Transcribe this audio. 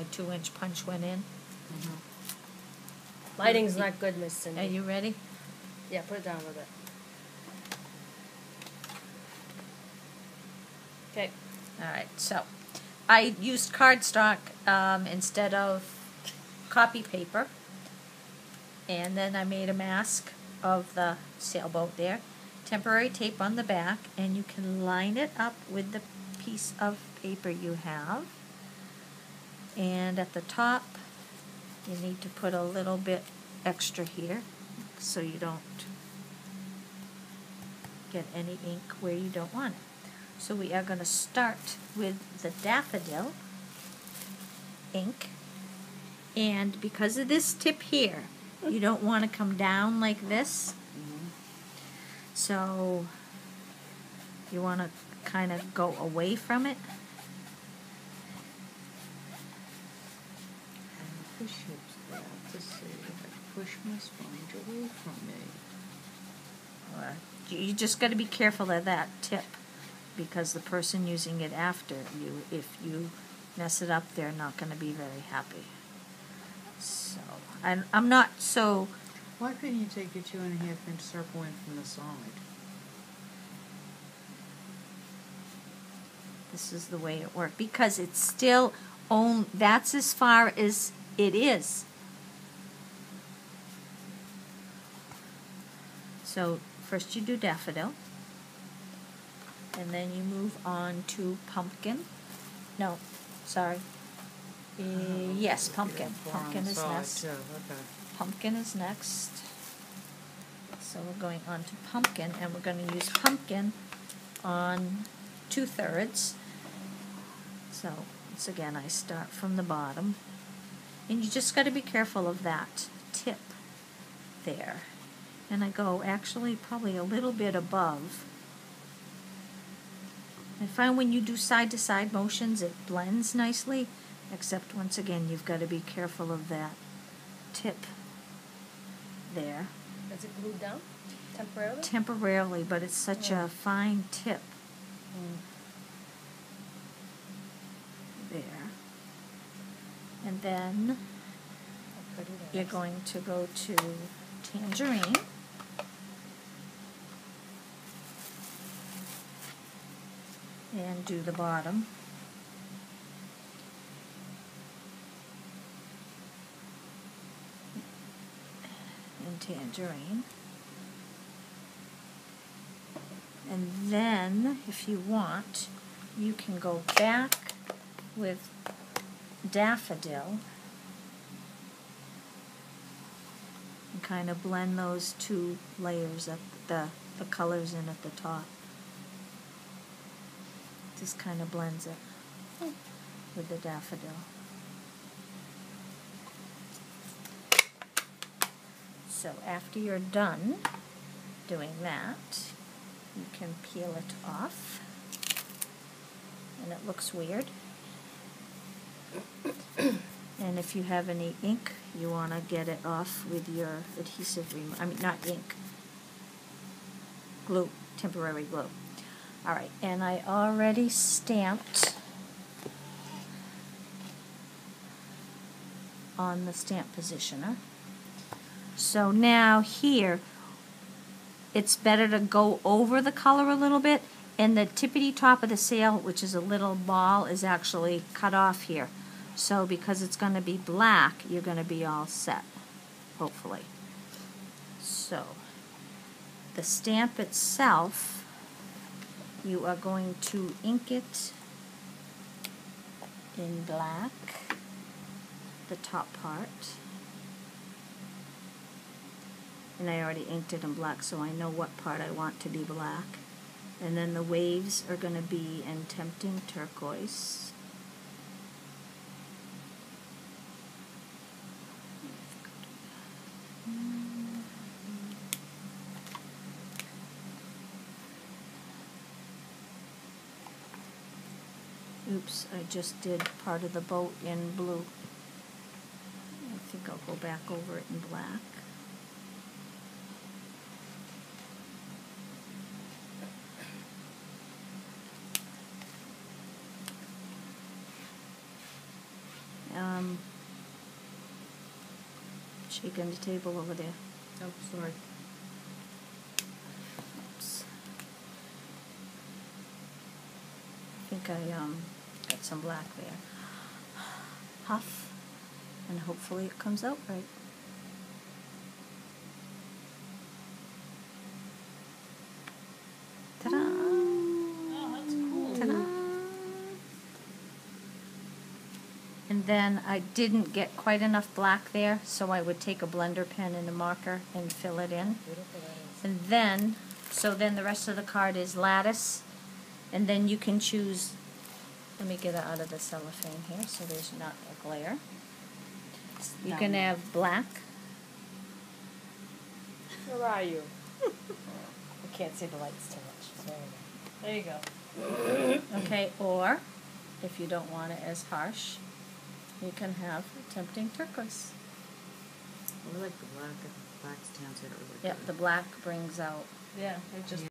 my 2-inch punch went in. Lighting's not good, Miss Cindy. Are you ready? Yeah, put it down a little bit. Okay. Alright, so I used cardstock instead of copy paper. And then I made a mask of the sailboat there. Temporary tape on the back, and you can line it up with the piece of paper you have. And at the top, you need to put a little bit extra here so you don't get any ink where you don't want it. So we are going to start with the daffodil ink, and because of this tip here, you don't want to come down like this. So you want to kind of go away from it. Push hips that to see if I push my sponge away from me. You just got to be careful of that tip, because the person using it after you, if you mess it up, they're not going to be very happy. So I'm not so. Why couldn't you take your 2.5-inch circle in from the side? This is the way it worked, because it's still that's as far as it is. So first you do daffodil, and then you move on to pumpkin. No, sorry. Yes, pumpkin. Pumpkin is next. Okay. Pumpkin is next. So we're going on to pumpkin, and we're going to use pumpkin on 2/3. So once again, I start from the bottom, and you just got to be careful of that tip there. And I go actually probably a little bit above. I find when you do side-to-side motions, it blends nicely, except once again, you've got to be careful of that tip there. Is it glued down temporarily? Temporarily, but it's such a fine tip. There. And then you're going to go to tangerine. And do the bottom. And tangerine. And then, if you want, you can go back with daffodil and kind of blend those two layers of the colors in at the top. Just kind of blends it with the daffodil. So after you're done doing that, you can peel it off, and it looks weird. And if you have any ink, you want to get it off with your adhesive remover. I mean, not ink, glue, temporary glue. All right, and I already stamped on the stamp positioner. So now here, it's better to go over the color a little bit, and the tippity top of the sail, which is a little ball, is actually cut off here. So because it's going to be black, you're going to be all set, hopefully. So the stamp itself, you are going to ink it in black, the top part. And I already inked it in black, so I know what part I want to be black. And then the waves are going to be in Tempting Turquoise. Oops, I just did part of the boat in blue. I think I'll go back over it in black. shaking the table over there. Oh, sorry. Oops. I think I got some black there. Puff, and hopefully it comes out right. Ta-da! Oh, that's cool. Ta-da! And then I didn't get quite enough black there, so I would take a blender pen and a marker and fill it in. Beautiful that is. And then, so then the rest of the card is lattice, and then you can choose, let me get it out of the cellophane here so there's not a glare. You can have black, Where are you? I can't see the lights too much. There you go. There you go. okay, or if you don't want it as harsh, you can have tempting turquoise. I like the black. Black stands out really Yep, good. the black brings out Yeah, it just